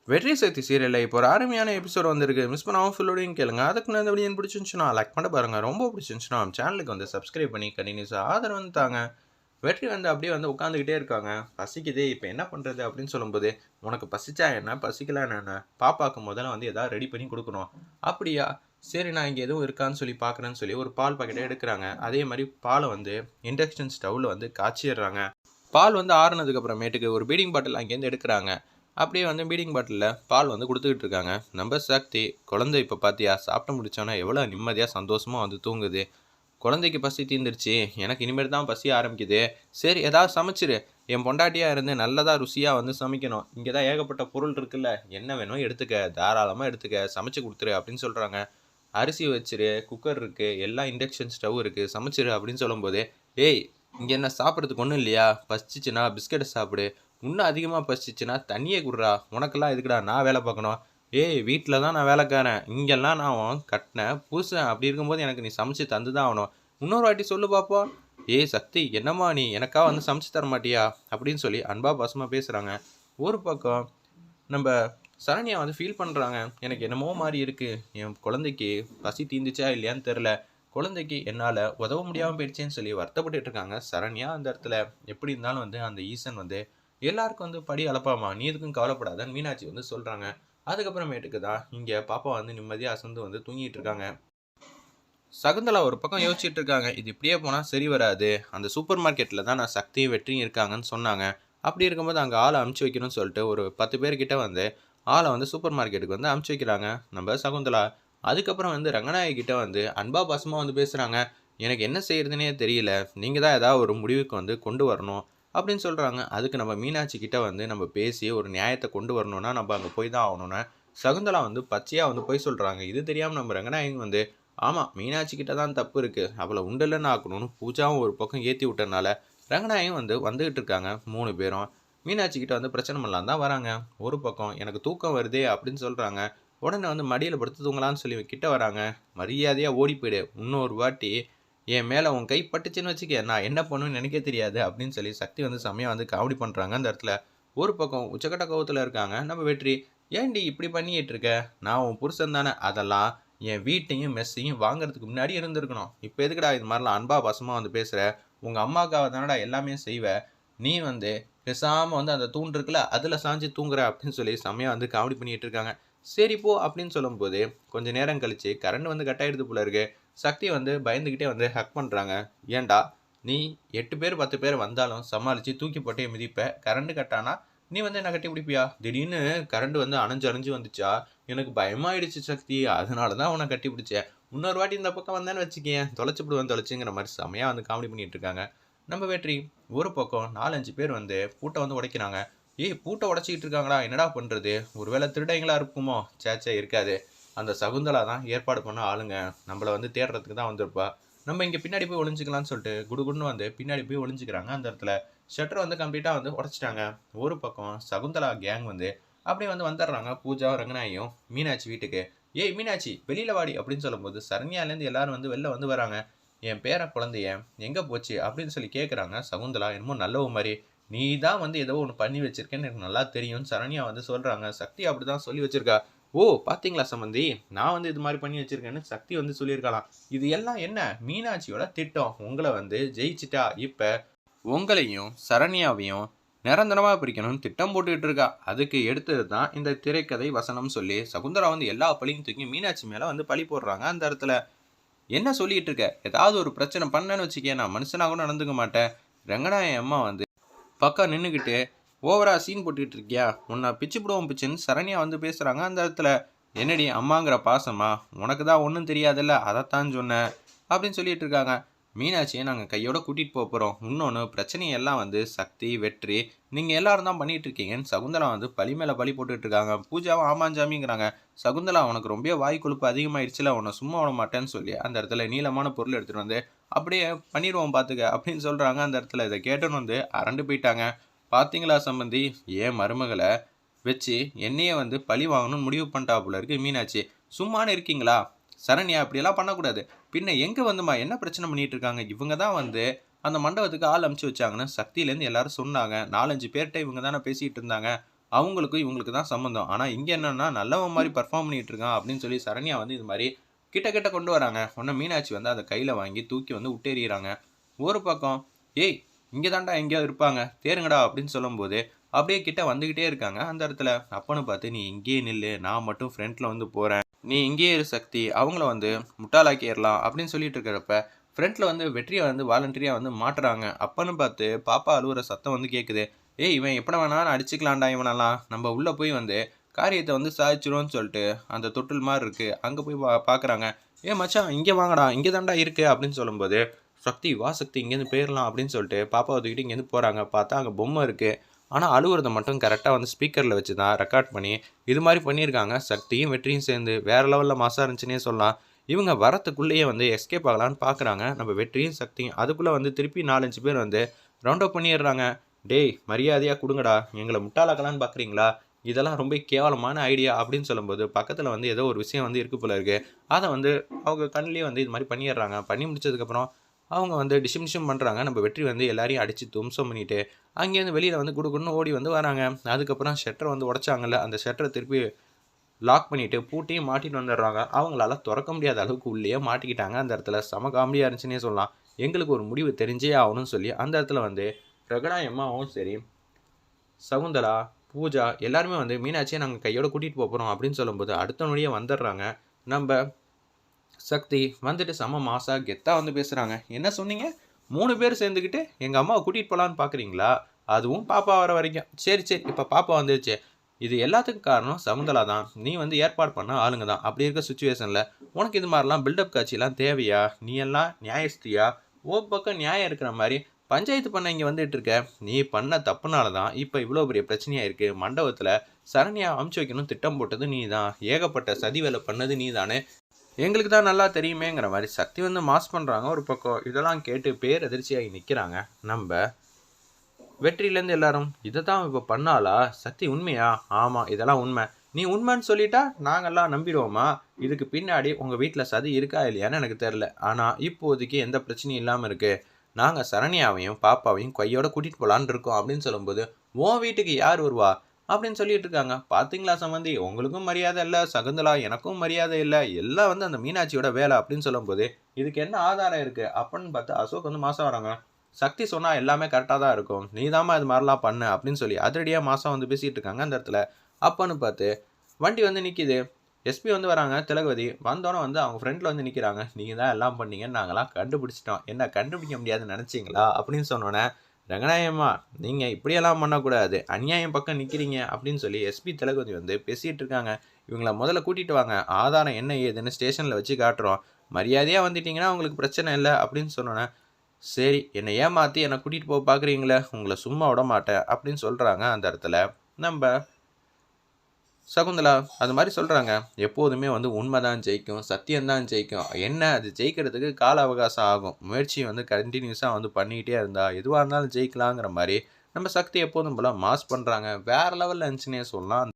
வெற்றி சக்தி சீரியலில் இப்போ ஒரு அருமையான எபிசோட் வந்திருக்கு. மிஸ் பண்ணாமல் ஃபுல்லோடையும் கேளுங்க. அதுக்கு முன்னாடி இந்த வீடியோ பிடிச்சிருந்துச்சுன்னா லைக் பண்ண பாருங்கள். ரொம்ப பிடிச்சிருந்துச்சுன்னா நம்ம சேனலுக்கு வந்து சப்ஸ்கிரைப் பண்ணி கண்டினியூஸாக ஆதரவு வந்து தாங்க. வெற்றி வந்து அப்படியே வந்து உட்காந்துக்கிட்டே இருக்காங்க. பசிக்குதே, இப்போ என்ன பண்ணுறது அப்படின்னு சொல்லும்போது, உனக்கு பசிச்சா என்ன, பசிக்கலான்னு என்ன, பாப்பாவுக்கு முதல்ல வந்து எதாவது ரெடி பண்ணி கொடுக்கணும். அப்படியா, சரி நான் இங்கே எதுவும் இருக்கான்னு சொல்லி பார்க்குறேன்னு சொல்லி ஒரு பால் பாக்கெட்டை எடுக்கிறாங்க. அதே மாதிரி பாலை வந்து இண்டக்ஷன் ஸ்டவ்வில் வந்து காய்ச்சிடுறாங்க. பால் வந்து ஆறுனதுக்கப்புறமேட்டுக்கு ஒரு பீடிங் பாட்டில் அங்கேருந்து எடுக்கிறாங்க. அப்படியே வந்து பீடிங் பாட்டிலில் பால் வந்து கொடுத்துக்கிட்டு இருக்காங்க. நம்ம சக்தி, குழந்தை இப்போ பார்த்தியா சாப்பிட்டு முடிச்சோன்னா எவ்வளோ நிம்மதியாக சந்தோஷமாக வந்து தூங்குது. குழந்தைக்கு பசி தீர்ந்துருச்சு, எனக்கு இனிமேல் தான் பசி ஆரம்பிக்குது. சரி ஏதாவது சமைச்சிரு, என் பொண்டாட்டியாக இருந்து நல்லதாக ருசியாக வந்து சமைக்கணும். இங்கே தான் ஏகப்பட்ட பொருள் இருக்குல்ல, என்ன வேணும் எடுத்துக்க, தாராளமாக எடுத்துக்க, சமைச்சு கொடுத்துரு அப்படின்னு சொல்கிறாங்க. அரிசி வச்சிரு, குக்கர் இருக்குது, எல்லா இண்டக்ஷன் ஸ்டவ் இருக்குது, சமைச்சிரு அப்படின்னு சொல்லும்போது, ஏய் இங்கே என்ன சாப்பிட்றதுக்கு ஒன்றும் இல்லையா, பசிச்சுன்னா பிஸ்கெட்டை சாப்பிடு, இன்னும் அதிகமாக பசிச்சுன்னா தண்ணியே குடுறா, உனக்கெல்லாம் எதுக்குடா நான் வேலை பார்க்கணும். ஏய் வீட்டில் தான் நான் வேலைக்காரன், இங்கெல்லாம் நான் கட்டினேன் புதுசேன், அப்படி இருக்கும்போது எனக்கு நீ சமைச்சு தந்து தான் ஆகணும். இன்னொரு வாட்டி சொல்லு பார்ப்போம். ஏய் சக்தி, என்னம்மா நீ எனக்கா வந்து சமைச்சு தர மாட்டியா அப்படின்னு சொல்லி அன்பா பாசமாக பேசுகிறாங்க. ஒரு பக்கம் நம்ம சரண்யா வந்து ஃபீல் பண்ணுறாங்க. எனக்கு என்னமோ மாதிரி இருக்குது, என் குழந்தைக்கு பசி தீந்துச்சா இல்லையான்னு தெரில, குழந்தைக்கு என்னால் உதவ முடியாமல் போயிடுச்சேன்னு சொல்லி வருத்தப்பட்டு இருக்காங்க சரண்யா. அந்த இடத்துல எப்படி இருந்தாலும் வந்து அந்த ஈசன் வந்து எல்லாருக்கும் வந்து படி அளப்பாமா, நீ எதுக்கும் கவலைப்படாதன்னு மீனாட்சி வந்து சொல்கிறாங்க. அதுக்கப்புறமேட்டுக்கு தான் இங்கே பாப்பா வந்து நிம்மதியாக அசந்து வந்து தூங்கிட்டு இருக்காங்க. சகுந்தலா ஒரு பக்கம் யோசிச்சுட்டு இருக்காங்க, இது இப்படியே போனால் சரி வராது, அந்த சூப்பர் மார்க்கெட்டில் தான் நான் சக்தியும் வெற்றியும் இருக்காங்கன்னு சொன்னாங்க. அப்படி இருக்கும்போது அங்கே ஆளை அமுச்சு வைக்கணும்னு சொல்லிட்டு ஒரு 10 பேர்கிட்ட வந்து ஆளை வந்து சூப்பர் மார்க்கெட்டுக்கு வந்து அமுச்சு வைக்கிறாங்க நம்ம சகுந்தலா. அதுக்கப்புறம் வந்து ரங்கநாயகி கிட்ட வந்து அன்பா பாசமாக வந்து பேசுகிறாங்க. எனக்கு என்ன செய்யறதுனே தெரியல, நீங்கள் தான் ஏதாவது ஒரு முடிவுக்கு வந்து கொண்டு வரணும் அப்படின்னு சொல்கிறாங்க. அதுக்கு நம்ம மீனாட்சி கிட்ட வந்து நம்ம பேசி ஒரு நியாயத்தை கொண்டு வரணும்னா நம்ம அங்கே போய் தான் ஆகணும்னு சகுந்தலா வந்து பச்சையாக வந்து போய் சொல்கிறாங்க. இது தெரியாமல் நம்ம ரங்கநாயகி வந்து, ஆமாம் மீனாட்சி கிட்ட தான் தப்பு இருக்குது, அவளை உண்டலன்னு ஆக்கணும்னு பூஜாவும் ஒரு பக்கம் ஏற்றி விட்டனால ரங்கநாயகம் வந்து வந்துகிட்டு இருக்காங்க 3 பேரும். மீனாட்சி கிட்ட வந்து பிரச்சனை பண்ணலாம் தான் வராங்க. ஒரு பக்கம் எனக்கு தூக்கம் வருதே அப்படின்னு சொல்கிறாங்க. உடனே வந்து மடியில் படுத்து தூங்கலான்னு சொல்லி கிட்ட வராங்க. மரியாதையாக ஓடி போயிடு, இன்னொரு வாட்டி என் மேலே உன் கை பட்டுச்சுன்னு வச்சுக்க நான் என்ன பண்ணுவேன்னு எனக்கே தெரியாது அப்படின்னு சொல்லி சக்தி வந்து செம்மையாக வந்து காமெடி பண்ணுறாங்க அந்த இடத்துல. ஒரு பக்கம் உச்சக்கட்ட கோவத்தில் இருக்காங்க நம்ம வெற்றி. ஏன்டி இப்படி பண்ணிக்கிட்டு இருக்க, நான் உன் புருஷன் தானே, அதெல்லாம் என் வீட்டையும் மெஸ்ஸையும் வாங்குறதுக்கு முன்னாடி இருந்திருக்கணும். இப்போ எதுக்குடா இது மாதிரிலாம் அன்பா பாசமாக வந்து பேசுகிற, உங்கள் அம்மாக்காக தானடா எல்லாமே செய்வ, நீ வந்து பேசாமல் வந்து அந்த தூண் இருக்குல்ல அதில் சாஞ்சு தூங்குற அப்படின்னு சொல்லி செம்மையாக வந்து காமெடி பண்ணிகிட்டு இருக்காங்க. சரி போ அப்படின்னு சொல்லும்போது கொஞ்சம் நேரம் கழிச்சு கரண்ட் வந்து கட் ஆகிடுது போல இருக்கு. சக்தி வந்து பயந்துக்கிட்டே வந்து ஹக் பண்ணுறாங்க. ஏன்டா நீ 8 பேர் 10 பேர் வந்தாலும் சமாளித்து தூக்கி போட்டே மிதிப்ப, கரண்ட் கட்டானா நீ வந்து என்ன கட்டி பிடிப்பியா, திடீர்னு கரண்ட் வந்து அணைஞ்சு அணைஞ்சு வந்துச்சா, எனக்கு பயமாயிடுச்சு சக்தி, அதனால தான் உன்னை கட்டி பிடிச்சேன், இன்னொரு வாட்டி இந்த பக்கம் வந்தேன்னு வச்சுக்கேன் தொலைச்சிப்பிடுவேன் தொலைச்சிங்கிற மாதிரி செமையாக வந்து காமெடி பண்ணிட்டு இருக்காங்க நம்ம வெற்றி. ஒரு பக்கம் 4-5 பேர் வந்து பூட்டை வந்து உடைக்கிறாங்க. ஏய் பூட்டை உடச்சிக்கிட்டு இருக்காங்களா, என்னடா பண்ணுறது, ஒருவேளை திருடைங்களா இருக்குமோ, சேச்சே இருக்காது, அந்த சகுந்தலா தான் ஏற்பாடு பண்ண ஆளுங்க, நம்மளை வந்து தேடுறதுக்கு தான் வந்திருப்பா, நம்ம இங்கே பின்னாடி போய் ஒளிஞ்சிக்கலாம்னு சொல்லிட்டு குடுகுடுன்னு வந்து பின்னாடி போய் ஒளிஞ்சிக்கிறாங்க. அந்த இடத்துல ஷட்டர் வந்து கம்ப்ளீட்டாக வந்து உடச்சிட்டாங்க. ஒரு பக்கம் சகுந்தலா கேங் வந்து அப்படியே வந்து வந்துடுறாங்க பூஜா ரங்கநாயும் மீனாட்சி வீட்டுக்கு. ஏய் மீனாட்சி வெளியில் வாடி அப்படின்னு சொல்லும்போது சரண்யாலேருந்து எல்லாரும் வந்து வெளில வந்து வராங்க. என் பேர குழந்தைய எங்கே போச்சு அப்படின்னு சொல்லி கேட்குறாங்க சகுந்தலா என்னமோ நல்லவ மாதிரி. நீ தான் வந்து ஏதோ ஒன்று பண்ணி வச்சிருக்கேன்னு எனக்கு நல்லா தெரியும் சரண்யா வந்து சொல்கிறாங்க. சக்தி அப்படி தான் சொல்லி வச்சிருக்கா. ஓ பார்த்தீங்களா சம்பந்தி, நான் வந்து இது மாதிரி பண்ணி வச்சிருக்கேன்னு சக்தி வந்து சொல்லியிருக்கலாம். இது எல்லாம் என்ன, மீனாட்சியோட திட்டம், உங்களை வந்து ஜெயிச்சிட்டா இப்போ உங்களையும் சரண்யாவையும் நிரந்தரமாக பிரிக்கணும்னு திட்டம் போட்டுக்கிட்டு இருக்கா. அதுக்கு எடுத்தது தான் இந்த திரைக்கதை வசனம் சொல்லி சகுந்தரா வந்து எல்லா பழியும் தூக்கி மீனாட்சி மேலே வந்து பழி போடுறாங்க. அந்த இடத்துல என்ன சொல்லிட்டு இருக்க, ஏதாவது ஒரு பிரச்சனை பண்ணேன்னு வச்சுக்கேன் நான் மனுஷனாக கூட நடந்துக்க மாட்டேன். ரங்கநாயன் அம்மா வந்து பக்கம் நின்றுக்கிட்டு ஓவரா சீன் போட்டுக்கிட்டு இருக்கியா, உன்னை பிச்சு பிடுவோம் பிச்சுன்னு சரண்யா வந்து பேசுகிறாங்க. அந்த இடத்துல என்னடி அம்மாங்கிற பாசமா, உனக்கு தான் ஒன்றும் தெரியாதுல்ல அதைத்தான் சொன்னேன் அப்படின்னு சொல்லிட்டு இருக்காங்க. மீனாட்சியை நாங்கள் கையோட கூட்டிகிட்டு போக போகிறோம், இன்னொன்று பிரச்சனையெல்லாம் வந்து சக்தி வெற்றி நீங்கள் எல்லாரும் தான் பண்ணிகிட்டு இருக்கீங்கன்னு சகுந்தலா வந்து பழி மேலே பழி போட்டுட்டு இருக்காங்க. பூஜாவும் ஆமாஞ்சாமிங்கிறாங்க. சகுந்தலா உனக்கு ரொம்ப வாய் கொழுப்பு அதிகமாகிடுச்சுல, உன்னை சும்மா விட மாட்டேன்னு சொல்லி அந்த இடத்துல நீளமான பொருள் எடுத்துகிட்டு வந்து அப்படியே பண்ணிடுவோம் பார்த்துக்க அப்படின்னு சொல்கிறாங்க. அந்த இடத்துல இதை கேட்டோன்னு வந்து அரண்டு போயிட்டாங்க. பார்த்தீங்களா சம்பந்தி, ஏன் மருமகளை வச்சு என்னையே வந்து பழி வாங்கணும்னு முடிவு பண்ணிட்டாப்புல இருக்கு மீனாட்சி. சும்மானு இருக்கீங்களா, சரண்யா அப்படியெல்லாம் பண்ணக்கூடாது, பின்ன எங்கே வந்துமா என்ன பிரச்சனை பண்ணிட்டு இருக்காங்க, இவங்க தான் வந்து அந்த மண்டபத்துக்கு ஆள் அமுச்சு வச்சாங்கன்னு சக்தியிலேருந்து எல்லாரும் சொன்னாங்க. 4-5 பேர்கிட்ட இவங்க தானே பேசிகிட்டு இருந்தாங்க. அவங்களுக்கும் இவங்களுக்கு தான் சம்மந்தம். ஆனால் இங்கே என்னன்னா நல்லவன் மாதிரி பர்ஃபார்ம் பண்ணிட்டு இருக்கான் அப்படின்னு சொல்லி சரண்யா வந்து இது மாதிரி கிட்ட கிட்ட கொண்டு வராங்க. உடனே மீனாட்சி வந்து அதை கையில் வாங்கி தூக்கி வந்து விட்டேறிகிறாங்க. ஒரு பக்கம் ஏய் இங்கே தாண்டா எங்கேயாவது இருப்பாங்க தேருங்கடா அப்படின்னு சொல்லும்போது அப்படியே கிட்ட வந்துக்கிட்டே இருக்காங்க. அந்த இடத்துல அப்பன்னு பார்த்து நீ இங்கேயே நில்லு, நான் மட்டும் ஃப்ரண்ட்டில் வந்து போகிறேன், நீ இங்கேயே இரு சக்தி, அவங்கள வந்து முட்டாளாக்கிடலாம் அப்படின்னு சொல்லிட்டு இருக்கிறப்ப ஃப்ரண்ட்டில் வந்து வெற்றியை வந்து வாலண்டரியாக வந்து மாட்டுறாங்க. அப்பன்னு பார்த்து பாப்பா அழுவுற சத்தம் வந்து கேட்குது. ஏய் இவன் எப்பட வேணாலும் அடிச்சுக்கலாம்டா, இவனெல்லாம் நம்ம உள்ளே போய் வந்து காரியத்தை வந்து சாதிச்சிரும்னு சொல்லிட்டு அந்த தொட்டில் மாதிரி இருக்குது அங்கே போய் பார்க்குறாங்க. ஏ மச்சான் இங்கே வாங்கடா, இங்கே தாண்டா இருக்குது அப்படின்னு சொல்லும்போது சக்தி வா சக்தி இங்கேருந்து போயிடலாம் அப்படின்னு சொல்லிட்டு பாப்பாவை தூக்கிட்டு இங்கேருந்து போகிறாங்க. பார்த்தா அங்கே பொம்மை இருக்குது. ஆனால் அழுவுறதை மட்டும் கரெக்டாக வந்து ஸ்பீக்கரில் வச்சு தான் ரெக்கார்ட் பண்ணி இது மாதிரி பண்ணியிருக்காங்க. சக்தியும் வெற்றியும் சேர்ந்து வேறு லெவலில் மாசாக இருந்துச்சுன்னே சொல்லலாம். இவங்க வரத்துக்குள்ளேயே வந்து எஸ்கேப் ஆகலான்னு பார்க்குறாங்க நம்ம வெற்றியும் சக்தியும். அதுக்குள்ளே வந்து திருப்பி 4-5 பேர் வந்து ரவுண்ட் அப் பண்ணிடுறாங்க. டேய் மரியாதையாக கொடுங்கடா, எங்களை முட்டாளாக்கலான்னு பார்க்குறீங்களா, இதெல்லாம் ரொம்ப கேவலமான ஐடியா அப்படின்னு சொல்லும்போது பக்கத்தில் வந்து ஏதோ ஒரு விஷயம் வந்து இருக்குது போல இருக்குது. அதை வந்து அவங்க கண்ணிலே வந்து இது மாதிரி பண்ணிடுறாங்க. பண்ணி முடிச்சதுக்கப்புறம் அவங்க வந்து டிஷிம் பண்ணுறாங்க. நம்ம வெற்றி வந்து எல்லாரையும் அடித்து தும்சம் பண்ணிவிட்டு அங்கேருந்து வெளியில் வந்து குடுக்குன்னு ஓடி வந்து வராங்க. அதுக்கப்புறம் ஷட்டரை வந்து உடச்சாங்கல்ல, அந்த ஷட்டரை திருப்பி லாக் பண்ணிவிட்டு பூட்டியும் மாட்டிட்டு வந்துடுறாங்க. அவங்களால திறக்க முடியாத அளவுக்கு உள்ளேயே மாட்டிக்கிட்டாங்க. அந்த இடத்துல செம காமெடியாக இருந்துச்சுன்னே சொல்லலாம். எங்களுக்கு ஒரு முடிவு தெரிஞ்சே ஆகணும்னு சொல்லி அந்த இடத்துல வந்து பிரகடா அம்மாவும் சரி, சகுந்தலா, பூஜா எல்லாருமே வந்து மீனாட்சியை நாங்கள் கையோட கூட்டிகிட்டு போகிறோம் அப்படின்னு சொல்லும்போது அடுத்த நொடியே வந்துடுறாங்க. நம்ம சக்தி வந்துட்டு செம மாசா கெத்தாக வந்து பேசுகிறாங்க. என்ன சொன்னீங்க, 3 பேர் சேர்ந்துக்கிட்டு எங்கள் அம்மாவை கூட்டிகிட்டு போகலான்னு பார்க்குறீங்களா, அதுவும் பாப்பா வர வரைக்கும். சரி சரி இப்போ பாப்பா வந்துருச்சு, இது எல்லாத்துக்கும் காரணம் சகுந்தலா தான், நீ வந்து ஏற்பாடு பண்ண ஆளுங்க தான். அப்படி இருக்க சுச்சுவேஷனில் உனக்கு இது மாதிரிலாம் பில்டப் காட்சிலாம் தேவையா, நீ எல்லாம் நியாயஸ்தியா, ஓ பக்கம் நியாயம் இருக்கிற மாதிரி பஞ்சாயத்து பண்ண இங்கே வந்துட்டு இருக்க. நீ பண்ண தப்புனால தான் இப்போ இவ்வளோ பெரிய பிரச்சனையாக இருக்குது. மண்டபத்தில் சரண்யா அமுச்சு வைக்கணும் திட்டம் போட்டது நீ தான், ஏகப்பட்ட சதி வேலை பண்ணது நீ தானே, எங்களுக்கு தான் நல்லா தெரியுமேங்கிற மாதிரி சக்தி வந்து மாஸ் பண்ணுறாங்க. ஒரு பக்கம் இதெல்லாம் கேட்டு பேர் அதிர்ச்சியாகி நிற்கிறாங்க. நம்ம வெற்றிலேருந்து எல்லாரும் இதை தான் இப்போ பண்ணாலா சக்தி, உண்மையா, ஆமாம் இதெல்லாம் உண்மை, நீ உண்மைன்னு சொல்லிட்டா நாங்கள்லாம் நம்பிடுவோமா, இதுக்கு பின்னாடி உங்கள் வீட்டில் சதி இருக்கா இல்லையான்னு எனக்கு தெரில, ஆனால் இப்போதைக்கு எந்த பிரச்சனையும் இல்லாமல் இருக்குது, நாங்கள் சரண்யாவையும் பாப்பாவையும் கையோட கூட்டிகிட்டு போகலான்னு இருக்கோம் அப்படின்னு சொல்லும்போது உன் வீட்டுக்கு யார் வருவா அப்படின்னு சொல்லிட்டு இருக்காங்க. பார்த்தீங்களா சம்மந்தி, உங்களுக்கும் மரியாதை இல்லை, சகுந்தலா எனக்கும் மரியாதை இல்லை, எல்லாம் வந்து அந்த மீனாட்சியோட வேலை அப்படின்னு சொல்லும்போது இதுக்கு என்ன ஆதாரம் இருக்குது அப்படின்னு பார்த்து அசோக் வந்து மாதம் வராங்க. சக்தி சொன்னால் எல்லாமே கரெக்டாக தான் இருக்கும், நீ தாம்மா இது மாதிரிலாம் பண்ணு அப்படின்னு சொல்லி அதிரடியாக மாதம் வந்து பேசிகிட்டு இருக்காங்க. அந்த இடத்துல அப்பன்னு பார்த்து வண்டி வந்து நிற்கிது. எஸ்பி வந்து வராங்க, திலகவதி வந்தோன்னே வந்து அவங்க ஃப்ரெண்டில் வந்து நிற்கிறாங்க. நீங்கள் தான் எல்லாம் பண்ணீங்கன்னு நாங்களாம் கண்டுபிடிச்சிட்டோம், என்ன கண்டுபிடிக்க முடியாதுன்னு நினச்சிங்களா அப்படின்னு சொன்னோன்னே, ரங்கநாயகம்மா நீங்கள் இப்படியெல்லாம் பண்ணக்கூடாது, அநியாயம் பக்கம் நிற்கிறீங்க அப்படின்னு சொல்லி எஸ்பி திலகவதி வந்து பேசிகிட்டு இருக்காங்க. இவங்கள முதல்ல கூட்டிகிட்டு வாங்க, ஆதாரம் என்ன ஏதுன்னு ஸ்டேஷனில் வச்சு காட்டுறோம், மரியாதையாக வந்துட்டிங்கன்னா உங்களுக்கு பிரச்சனை இல்லை அப்படின்னு சொன்னோன்னே, சரி என்னை ஏமாற்றி என்னை கூட்டிகிட்டு போக பார்க்குறீங்களே, உங்களை சும்மா விட மாட்டேன் அப்படின்னு சொல்கிறாங்க. அந்த இடத்துல நம்ம சகுந்தலா அது மாதிரி சொல்கிறாங்க. எப்போதுமே வந்து உண்மை தான் ஜெயிக்கும், சத்தியம்தான் ஜெயிக்கும், என்ன அது ஜெயிக்கிறதுக்கு கால அவகாசம் ஆகும், முயற்சி வந்து கண்டினியூஸாக வந்து பண்ணிக்கிட்டே இருந்தால் எதுவாக இருந்தாலும் ஜெயிக்கலாங்கிற மாதிரி நம்ம சக்தி எப்போதும் போல் மாஸ் பண்ணுறாங்க. வேறு லெவலில் இருந்துச்சுன்னே சொல்லலாம்.